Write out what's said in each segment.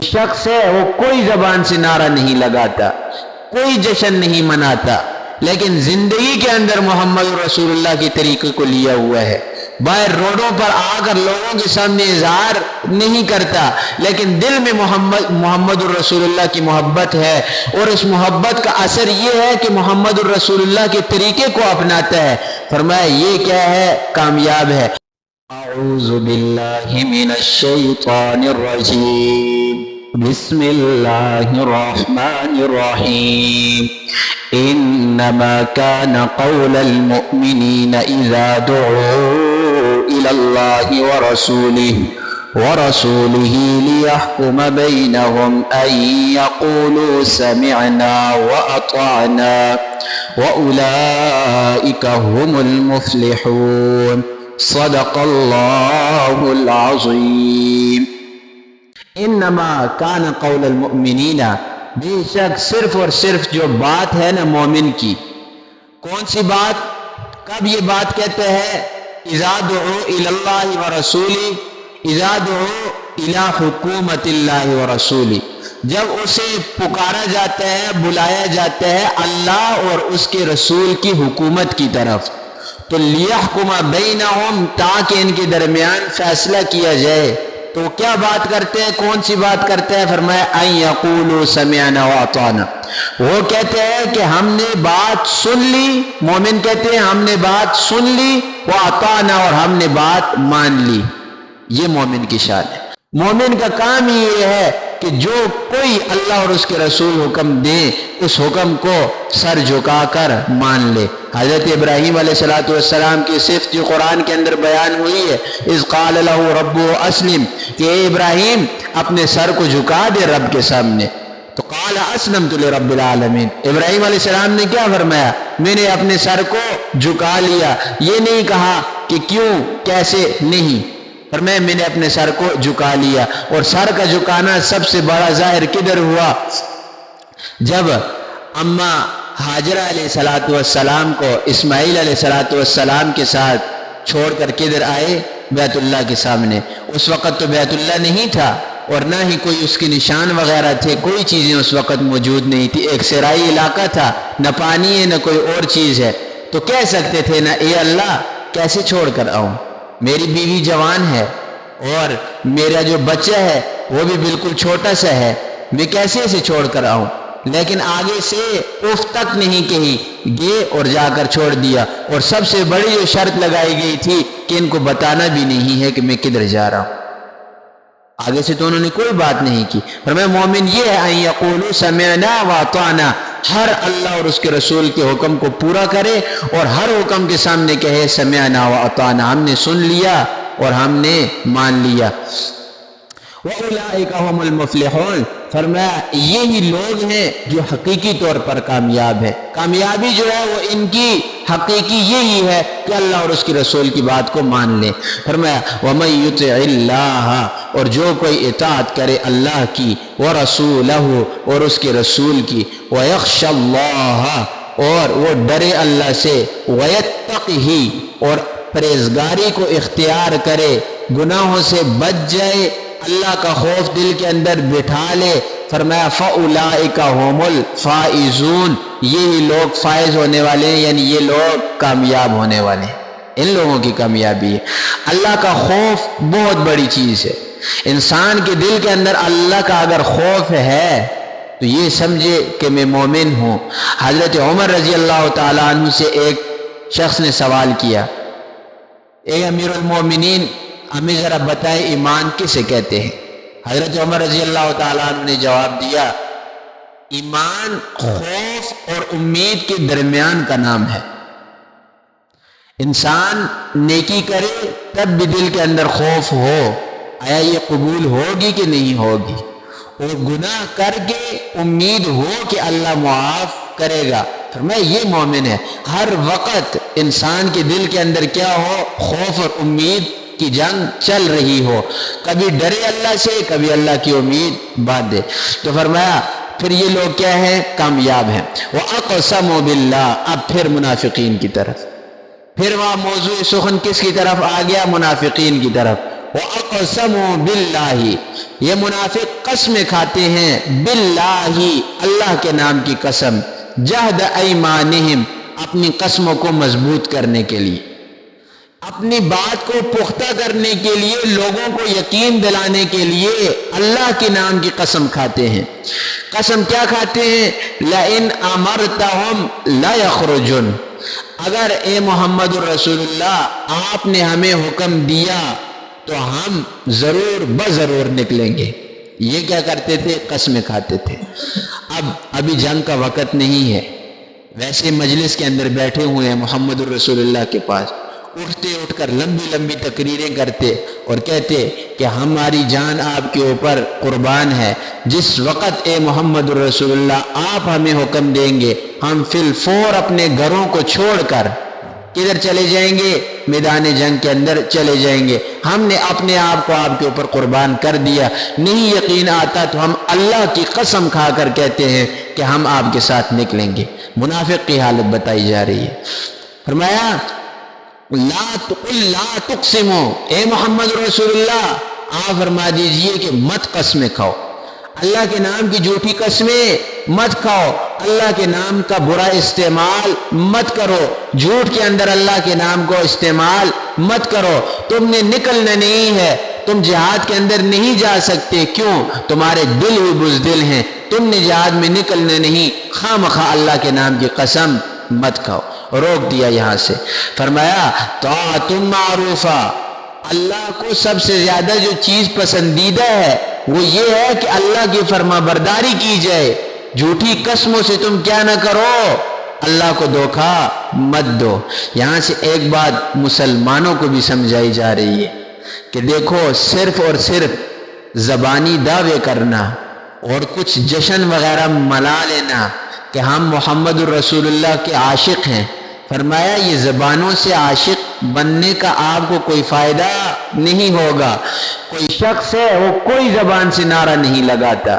شخص ہے وہ کوئی زبان سے نعرہ نہیں لگاتا، کوئی جشن نہیں مناتا، لیکن زندگی کے اندر محمد رسول اللہ کے طریقے کو لیا ہوا ہے۔ باہر روڈوں پر آ کر لوگوں کے سامنے اظہار نہیں کرتا، لیکن دل میں محمد الرسول اللہ کی محبت ہے، اور اس محبت کا اثر یہ ہے کہ محمد الرسول اللہ کے طریقے کو اپناتا ہے۔ فرمایا یہ کیا ہے؟ کامیاب ہے۔ اعوذ باللہ من الشیطان الرجیم، بسم اللہ الرحمن الرحیم۔ انما كان قول المؤمنین اذا دعوا الى اللہ ورسوله ليحكم بينهم ان يقولوا سمعنا واطعنا واولئك هم المفلحون۔ صدق اللہ العظیم۔ انما کان قول المؤمنین، بے شک صرف اور صرف جو بات ہے نا مومن کی، کون سی بات؟ کب یہ بات کہتے ہیں؟ اذا دعوا الی اللہ ورسولہ، اذا دعوا الی حکومت اللہ ورسولہ، جب اسے پکارا جاتا ہے، بلایا جاتا ہے اللہ اور اس کے رسول کی حکومت کی طرف، تو لیحکم بینہم، تاکہ ان کے درمیان فیصلہ کیا جائے۔ تو کیا بات کرتے ہیں؟ کون سی بات کرتے ہیں؟ فرمایا ان یقولوا سمعنا واطعنا، وہ کہتے ہیں کہ ہم نے بات سن لی، مومن کہتے ہیں ہم نے بات سن لی، واطعنا، اور ہم نے بات مان لی۔ یہ مومن کی شان ہے۔ مومن کا کام ہی یہ ہے کہ جو کوئی اللہ اور اس کے رسول حکم دیں اس حکم کو سر جھکا کر مان لے۔ حضرت ابراہیم علیہ السلام کی صفت جو قرآن کے اندر بیان ہوئی ہے، اذ قال له ربه اسلم، کہ اے ابراہیم اپنے سر کو جھکا دے رب کے سامنے، تو قال اسلمت لرب العالمین، ابراہیم علیہ السلام نے کیا فرمایا؟ میں نے اپنے سر کو جھکا لیا۔ یہ نہیں کہا کہ کیوں، کیسے، نہیں، فرمایا میں نے اپنے سر کو جھکا لیا۔ اور سر کا جھکانا سب سے بڑا ظاہر کدھر ہوا؟ جب اماں ہاجرہ علیہ السلام کو اسماعیل علیہ السلام کے ساتھ چھوڑ کر کدھر آئے؟ بیت اللہ کے سامنے۔ اس وقت تو بیت اللہ نہیں تھا، اور نہ ہی کوئی اس کے نشان وغیرہ تھے، کوئی چیزیں اس وقت موجود نہیں تھی، ایک صحرائی علاقہ تھا، نہ پانی ہے نہ کوئی اور چیز ہے۔ تو کہہ سکتے تھے نا اے اللہ کیسے چھوڑ کر آؤں، میری بیوی جوان ہے اور میرا جو بچہ ہے وہ بھی بالکل چھوٹا سا ہے، میں کیسے اسے چھوڑ کر آؤں؟ لیکن آگے سے اف تک نہیں کہی، گئے اور جا کر چھوڑ دیا۔ اور سب سے بڑی جو شرط لگائی گئی تھی کہ ان کو بتانا بھی نہیں ہے کہ میں کدھر جا رہا ہوں۔ آگے سے تو انہوں نے کوئی بات نہیں کی۔ فرمایا مومن یہ ہے ان یقولوا سمعنا واطعنا، ہر اللہ اور اس کے رسول کے حکم کو پورا کرے اور ہر حکم کے سامنے کہے سمعنا واطعنا، ہم نے سن لیا اور ہم نے مان لیا۔ وَأُولَٰئِكَ هُمُ الْمُفْلِحُونَ، فرمایا یہی لوگ ہیں جو حقیقی طور پر کامیاب ہیں۔ کامیابی جو ہے وہ ان کی حقیقی یہی ہے کہ اللہ اور اس کے رسول کی بات کو مان لیں۔ فرمایا وَمَن يُطِعِ اللَّهَ، اور جو کوئی اطاعت کرے اللہ کی، وَرَسُولَهُ، اور اس کے رسول کی، وَيَخْشَ اللَّهَ، اور وہ ڈرے اللہ سے، وَيَتَّقِهِ، اور پرہیزگاری کو اختیار کرے، گناہوں سے بچ جائے، اللہ کا خوف دل کے اندر بٹھا لے۔ فرمایا فَأُولَٰئِكَ هُمُ الْفَائِزُونَ، یہی لوگ فائز ہونے والے ہیں، یعنی یہ لوگ کامیاب ہونے والے ہیں، ان لوگوں کی کامیابی ہے۔ اللہ کا خوف بہت بڑی چیز ہے۔ انسان کے دل کے اندر اللہ کا اگر خوف ہے تو یہ سمجھے کہ میں مومن ہوں۔ حضرت عمر رضی اللہ تعالیٰ عنہ سے ایک شخص نے سوال کیا، اے امیر المومنین ہمیں ذرا بتائے ایمان کسے کہتے ہیں؟ حضرت عمر رضی اللہ تعالیٰ عنہ نے جواب دیا، ایمان خوف اور امید کے درمیان کا نام ہے۔ انسان نیکی کرے تب بھی دل کے اندر خوف ہو، آیا یہ قبول ہوگی کہ نہیں ہوگی، اور گناہ کر کے امید ہو کہ اللہ معاف کرے گا۔ فرمایا یہ مومن ہے۔ ہر وقت انسان کے دل کے اندر کیا ہو؟ خوف اور امید کی جنگ چل رہی ہو، کبھی ڈرے اللہ سے، کبھی اللہ کی امید باندھے۔ تو فرمایا پھر یہ لوگ کیا ہیں؟ کامیاب ہیں۔ وَأَقْسَمُوا بِاللَّهِ، اب پھر منافقین کی طرف، پھر وہاں موضوع سخن کس کی طرف آ گیا؟ منافقین کی طرف. وَأَقْسَمُوا بِاللَّهِ، یہ منافق قسمیں کھاتے ہیں باللہ، اللہ کے نام کی قسم، جہد ایمانہم، اپنی قسموں کو مضبوط کرنے کے لیے، اپنی بات کو پختہ کرنے کے لیے، لوگوں کو یقین دلانے کے لیے اللہ کے نام کی قسم کھاتے ہیں. قسم کیا کھاتے ہیں؟ لَإِنْ أَمَرْتَهُمْ لَيَخْرُجُونَ، اگر اے محمد الرسول اللہ آپ نے ہمیں حکم دیا تو ہم ضرور بضرور نکلیں گے. یہ کیا کرتے تھے؟ قسمیں کھاتے تھے. ابھی جنگ کا وقت نہیں ہے، ویسے مجلس کے اندر بیٹھے ہوئے ہیں محمد الرسول اللہ کے پاس، اٹھ کر لمبی لمبی تقریریں کرتے اور کہتے کہ ہماری جان آپ کے اوپر قربان ہے، جس وقت اے محمد الرسول اللہ آپ ہمیں حکم دیں گے ہم فی الفور اپنے گھروں کو چھوڑ کر کدھر چلے جائیں گے؟ میدان جنگ کے اندر چلے جائیں گے. ہم نے اپنے آپ کو آپ کے اوپر قربان کر دیا. نہیں یقین آتا تو ہم اللہ کی قسم کھا کر کہتے ہیں کہ ہم آپ کے ساتھ نکلیں گے. منافق کی حالت بتائی جا رہی ہے. فرمایا لا تقسموا، اے محمد رسول اللہ آپ فرما دیجئے کہ مت قسمیں کھاؤ، اللہ کے نام کی جھوٹی قسمیں مت کھاؤ، اللہ کے نام کا برا استعمال مت کرو، جھوٹ کے اندر اللہ کے نام کو استعمال مت کرو. تم نے نکلنا نہیں ہے، تم جہاد کے اندر نہیں جا سکتے. کیوں؟ تمہارے دل بھی بزدل ہیں، تم نے جہاد میں نکلنا نہیں، خواہ مخواہ اللہ کے نام کی قسم مت کھاؤ. روک دیا یہاں سے. فرمایا طاعۃ معروفہ، اللہ کو سب سے زیادہ جو چیز پسندیدہ ہے وہ یہ ہے کہ اللہ کی فرما برداری کی جائے. جھوٹی قسموں سے تم کیا نہ کرو، اللہ کو دھوکا مت دو. یہاں سے ایک بات مسلمانوں کو بھی سمجھائی جا رہی ہے کہ دیکھو صرف اور صرف زبانی دعوے کرنا اور کچھ جشن وغیرہ منا لینا کہ ہم محمد الرسول اللہ کے عاشق ہیں، فرمایا یہ زبانوں سے عاشق بننے کا آپ کو کوئی فائدہ نہیں ہوگا. کوئی شخص ہے وہ کوئی زبان سے نعرہ نہیں لگاتا،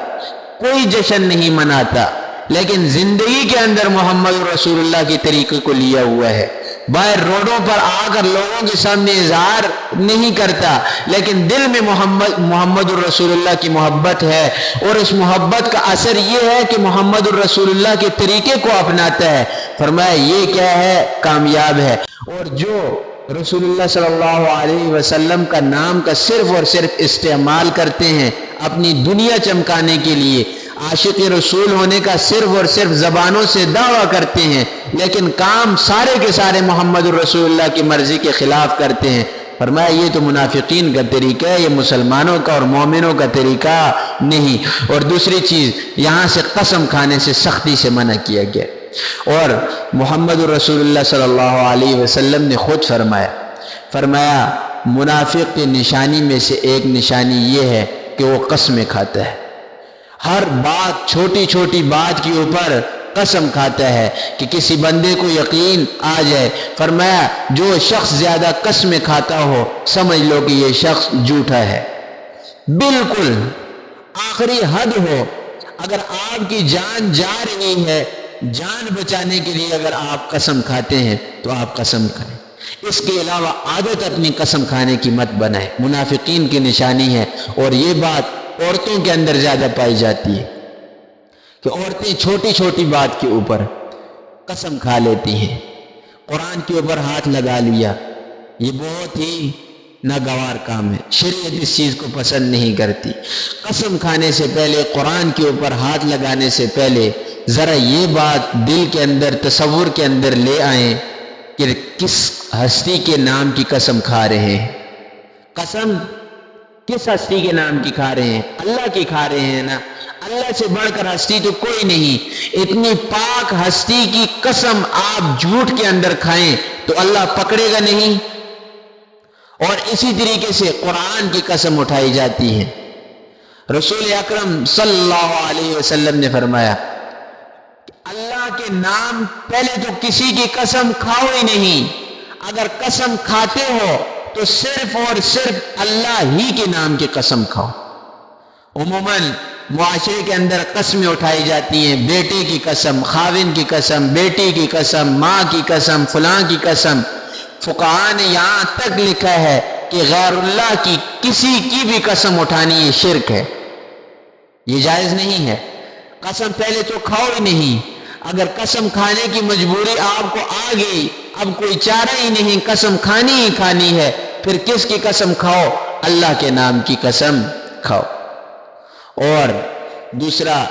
کوئی جشن نہیں مناتا، لیکن زندگی کے اندر محمد رسول اللہ کے طریقے کو لیا ہوا ہے. باہر روڈوں پر آ کر لوگوں کے سامنے اظہار نہیں کرتا، لیکن دل میں محمد الرسول اللہ کی محبت ہے، اور اس محبت کا اثر یہ ہے کہ محمد الرسول اللہ کے طریقے کو اپناتا ہے. فرمایا یہ کیا ہے؟ کامیاب ہے. اور جو رسول اللہ صلی اللہ علیہ وسلم کا نام کا صرف اور صرف استعمال کرتے ہیں اپنی دنیا چمکانے کے لیے، عاشق رسول ہونے کا صرف اور صرف زبانوں سے دعویٰ کرتے ہیں، لیکن کام سارے کے سارے محمد الرسول اللہ کی مرضی کے خلاف کرتے ہیں، فرمایا یہ تو منافقین کا طریقہ ہے، یہ مسلمانوں کا اور مومنوں کا طریقہ نہیں. اور دوسری چیز، یہاں سے قسم کھانے سے سختی سے منع کیا گیا. اور محمد الرسول اللہ صلی اللہ علیہ وسلم نے خود فرمایا منافق کی نشانی میں سے ایک نشانی یہ ہے کہ وہ قسمیں کھاتا ہے. ہر بات، چھوٹی چھوٹی بات کے اوپر قسم کھاتا ہے کہ کسی بندے کو یقین آ جائے. فرمایا جو شخص زیادہ قسمیں کھاتا ہو سمجھ لو کہ یہ شخص جھوٹا ہے، بالکل آخری حد ہو. اگر آپ کی جان جا رہی ہے، جان بچانے کے لیے اگر آپ قسم کھاتے ہیں تو آپ قسم کھائیں. اس کے علاوہ عادت اپنی قسم کھانے کی مت بنائے، منافقین کی نشانی ہے. اور یہ بات عورتوں کے اندر زیادہ پائی جاتی ہے کہ عورتیں چھوٹی چھوٹی بات کے اوپر قسم کھا لیتی ہیں. قرآن کے اوپر ہاتھ لگا لیا، یہ بہت ہی ناگوار کام ہے، شریعت اس چیز کو پسند نہیں کرتی. قسم کھانے سے پہلے، قرآن کے اوپر ہاتھ لگانے سے پہلے ذرا یہ بات دل کے اندر، تصور کے اندر لے آئیں کہ کس ہستی کے نام کی قسم کھا رہے ہیں. قسم کس ہستی کے نام کی کھا رہے ہیں؟ اللہ کی کھا رہے ہیں نا. اللہ سے بڑھ کر ہستی تو کوئی نہیں. اتنی پاک ہستی کی قسم آپ جھوٹ کے اندر کھائیں تو اللہ پکڑے گا نہیں. اور اسی طریقے سے قرآن کی قسم اٹھائی جاتی ہے. رسول اکرم صلی اللہ علیہ وسلم نے فرمایا اللہ کے نام پہلے تو کسی کی قسم کھاؤ ہی نہیں. اگر قسم کھاتے ہو تو صرف اور صرف اللہ ہی کے نام کی قسم کھاؤ. عموماً معاشرے کے اندر قسمیں اٹھائی جاتی ہیں، بیٹے کی قسم، خاوند کی قسم، بیٹی کی قسم، ماں کی قسم، فلاں کی قسم. فقہاء نے یہاں تک لکھا ہے کہ غیر اللہ کی کسی کی بھی قسم اٹھانی یہ شرک ہے، یہ جائز نہیں ہے۔ قسم پہلے تو کھاؤ ہی نہیں، اگر قسم کھانے کی مجبوری آپ کو آ گئی، اب کوئی چارہ ہی نہیں، قسم کھانی ہی کھانی ہے، پھر کس کی قسم کھاؤ؟ اللہ کے نام کی قسم کھاؤ۔ اور دوسرا،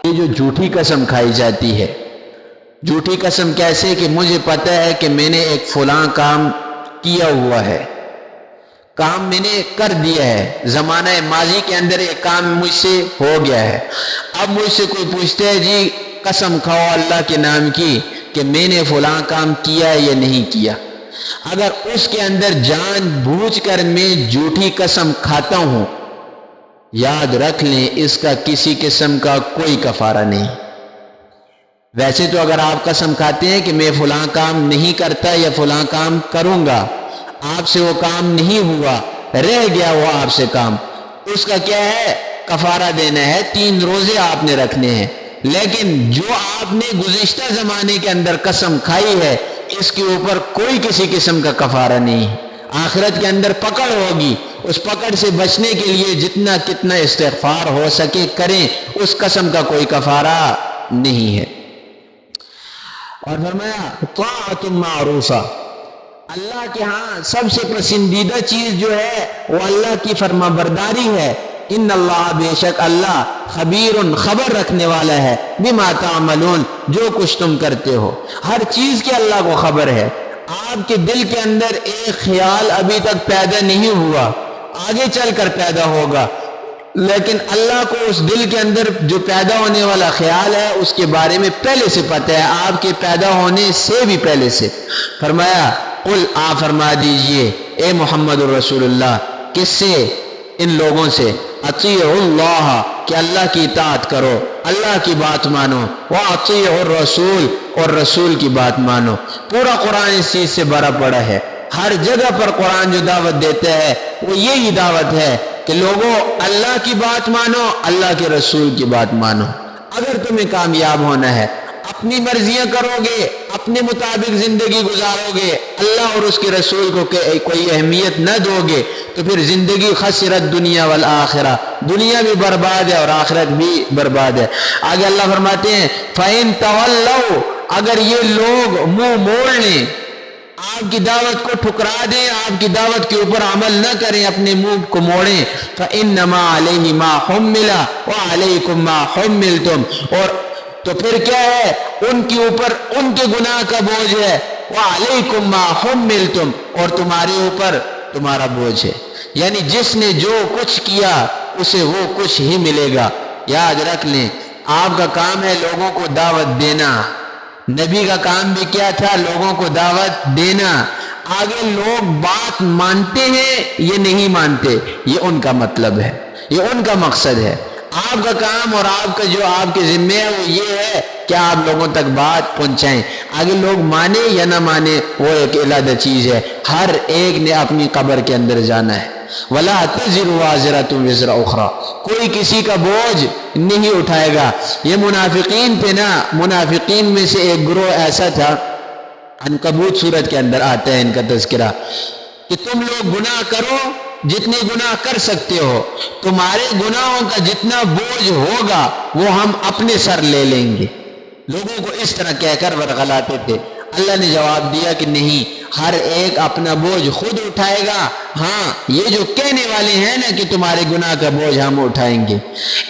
یہ جو جھوٹی قسم کھائی جاتی ہے، جھوٹی قسم کیسے؟ کہ مجھے پتہ ہے کہ میں نے ایک فلاں کام کیا ہوا ہے، کام میں نے کر دیا ہے، زمانہ ماضی کے اندر ایک کام مجھ سے ہو گیا ہے، اب مجھ سے کوئی پوچھتا ہے جی قسم کھاؤ اللہ کے نام کی کہ میں نے فلاں کام کیا یا نہیں کیا، اگر اس کے اندر جان بوجھ کر میں جھوٹی قسم کھاتا ہوں، یاد رکھ لیں اس کا کسی قسم کا کوئی کفارہ نہیں۔ ویسے تو اگر آپ قسم کھاتے ہیں کہ میں فلاں کام نہیں کرتا یا فلاں کام کروں گا، آپ سے وہ کام نہیں ہوا، رہ گیا وہ آپ سے کام، اس کا کیا ہے؟ کفارہ دینا ہے، 3 روزے آپ نے رکھنے ہیں۔ لیکن جو آپ نے گزشتہ زمانے کے اندر قسم کھائی ہے، اس کے اوپر کوئی کسی قسم کا کفارہ نہیں۔ آخرت کے اندر پکڑ ہوگی، اس پکڑ سے بچنے کے لیے جتنا کتنا استغفار ہو سکے کریں، اس قسم کا کوئی کفارہ نہیں ہے۔ اور فرمایا طاعت معروفہ، اللہ کے ہاں سب سے پسندیدہ چیز جو ہے وہ اللہ کی فرما برداری ہے۔ ان اللہ، بے شک اللہ، خبیر، خبر رکھنے والا ہے، بما تعملون، جو کچھ تم کرتے ہو، ہر چیز کی اللہ کو خبر ہے۔ آپ کے دل کے اندر ایک خیال ابھی تک پیدا نہیں ہوا، آگے چل کر پیدا ہوگا، لیکن اللہ کو اس دل کے اندر جو پیدا ہونے والا خیال ہے اس کے بارے میں پہلے سے پتہ ہے، آپ کے پیدا ہونے سے بھی پہلے سے۔ فرمایا قل، آپ فرما دیجئے اے محمد الرسول اللہ، کس سے؟ ان لوگوں سے، اطیعوا اللہ، کہ اللہ کی اطاعت کرو، اللہ کی بات مانو، واطیعوا الرسول، اور رسول کی بات مانو۔ پورا قرآن اس چیز سے بھرا پڑا ہے، ہر جگہ پر قرآن جو دعوت دیتا ہے وہ یہی دعوت ہے کہ لوگوں اللہ کی بات مانو، اللہ کے رسول کی بات مانو۔ اگر تمہیں کامیاب ہونا ہے، اپنی مرضیاں کرو گے، اپنے مطابق زندگی گزارو گے، اللہ اور اس کے رسول کو کوئی اہمیت نہ دو گے، تو پھر زندگی خسرت دنیا والآخرہ، دنیا بھی برباد ہے اور آخرت بھی برباد ہے۔ آگے اللہ فرماتے ہیں فَإِن تَوَلَّوْا، اگر یہ لوگ منہ موڑ لیں، آپ کی دعوت کو ٹھکرا دیں، آپ کی دعوت کے اوپر عمل نہ کریں، اپنے منہ کو موڑیں، فَإِنَّمَا عَلَيْهِ مَا حُمِّلَ وَعَلَيْكُمْ مَا حُمِّلْتُمْ، اور تو پھر کیا ہے؟ ان کے اوپر ان کے گناہ کا بوجھ ہے، وَعَلَيْكُمْ مَا حُمِّلْتُمْ، اور تمہارے اوپر تمہارا بوجھ ہے، یعنی جس نے جو کچھ کیا اسے وہ کچھ ہی ملے گا۔ یاد رکھ لیں آپ کا کام ہے لوگوں کو دعوت دینا، نبی کا کام بھی کیا تھا؟ لوگوں کو دعوت دینا۔ آگے لوگ بات مانتے ہیں یہ نہیں مانتے، یہ ان کا مطلب ہے، یہ ان کا مقصد ہے۔ آپ کا کام اور آپ کا جو آپ کے ذمہ ہے وہ یہ ہے کہ آپ لوگوں تک بات پہنچائیں۔ آگے لوگ مانے یا نہ مانے وہ ایک علیحدہ چیز ہے، ہر ایک نے اپنی قبر کے اندر جانا ہے۔ وَلَا تَزِرُ وَازِرَةٌ وِزْرَ أُخْرَى، کوئی کسی کا بوجھ نہیں اٹھائے گا۔ یہ منافقین تھے نا، منافقین میں سے ایک گروہ ایسا تھا، عنکبوت سورت کے اندر آتا ہے ان کا تذکرہ، کہ تم لوگ گناہ کرو جتنے گناہ کر سکتے ہو، تمہارے گناہوں کا جتنا بوجھ ہوگا وہ ہم اپنے سر لے لیں گے۔ لوگوں کو اس طرح کہہ کر ورغلاتے تھے۔ اللہ نے جواب دیا کہ نہیں، ہر ایک اپنا بوجھ خود اٹھائے گا۔ ہاں، یہ جو کہنے والے ہیں نا کہ تمہارے گناہ کا بوجھ ہم اٹھائیں گے،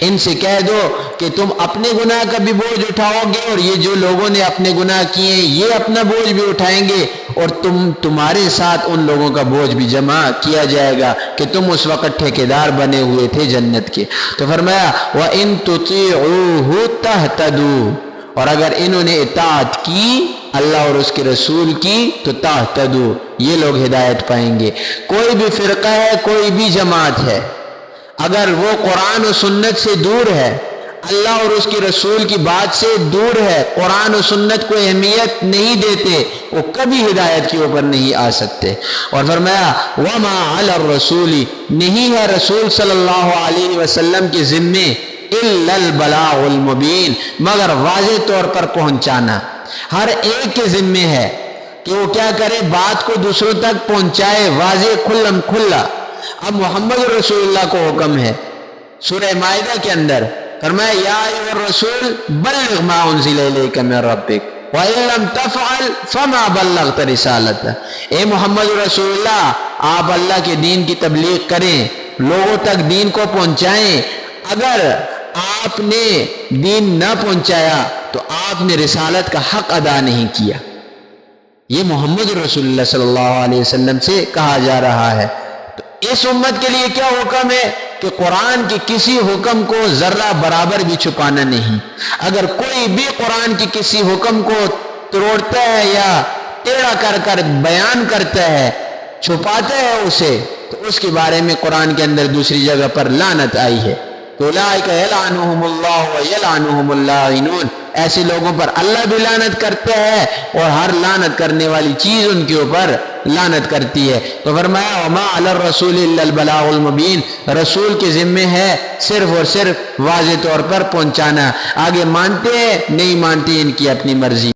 ان سے کہہ دو کہ تم اپنے گناہ کا بھی بوجھ اٹھاؤ گے، اور یہ جو لوگوں نے اپنے گناہ کیے یہ اپنا بوجھ بھی اٹھائیں گے، اور تمہارے ساتھ ان لوگوں کا بوجھ بھی جمع کیا جائے گا کہ تم اس وقت ٹھیکیدار بنے ہوئے تھے جنت کے۔ تو فرمایا وَإِن تُطِيعُوهُ تَهْتَدُوا، اور اگر انہوں نے اطاعت کی اللہ اور اس کے رسول کی تو تہتدوا، یہ لوگ ہدایت پائیں گے۔ کوئی بھی فرقہ ہے، کوئی بھی جماعت ہے، اگر وہ قرآن و سنت سے دور ہے، اللہ اور اس کے رسول کی بات سے دور ہے، قرآن و سنت کو اہمیت نہیں دیتے، وہ کبھی ہدایت کے اوپر نہیں آ سکتے۔ اور فرمایا وَمَا عَلَى الرَّسُولِ، نہیں ہے رسول صلی اللہ علیہ وسلم کے ذمے إِلَّا الْبَلَاغُ الْمُبِينُ، مگر واضح طور پر پہنچانا۔ ہر ایک کے ذمے ہے، کہ وہ کیا کرے، بات کو دوسروں تک پہنچائے واضح کھلم کھلا۔ اب محمد رسول اللہ کو حکم ہے سورہ مائدہ کے اندر، فرمایا یا ایھا الرسول بلغ ما انزل الیک من ربک وَإِن لَّمْ تَفْعَلْ فَمَا بَلَّغْتَ رِسَالَتَهُ۔ اے محمد رسول اللہ، آپ اللہ کے دین کی تبلیغ کریں، لوگوں تک دین کو پہنچائیں۔ اگر آپ نے دین نہ پہنچایا تو آپ نے رسالت کا حق ادا نہیں کیا۔ یہ محمد رسول اللہ صلی اللہ علیہ وسلم سے کہا جا رہا ہے۔ تو اس امت کے لیے کیا حکم ہے کہ قرآن کے کسی حکم کو ذرہ برابر بھی چھپانا نہیں۔ اگر کوئی بھی قرآن کے کسی حکم کو توڑتا ہے یا ٹیڑھا کر کر بیان کرتا ہے، چھپاتا ہے اسے، تو اس کے بارے میں قرآن کے اندر دوسری جگہ پر لعنت آئی ہے، اولئک یلعنہم اللہ ویلعنہم اللاعنون۔ ایسے لوگوں پر اللہ بھی لعنت کرتا ہے اور ہر لعنت کرنے والی چیز ان کے اوپر لعنت کرتی ہے۔ تو فرمایا وما علی الرسول الا البلاغ المبین، رسول کے ذمے ہے صرف اور صرف واضح طور پر پہنچانا۔ آگے مانتے ہیں نہیں مانتے ان کی اپنی مرضی۔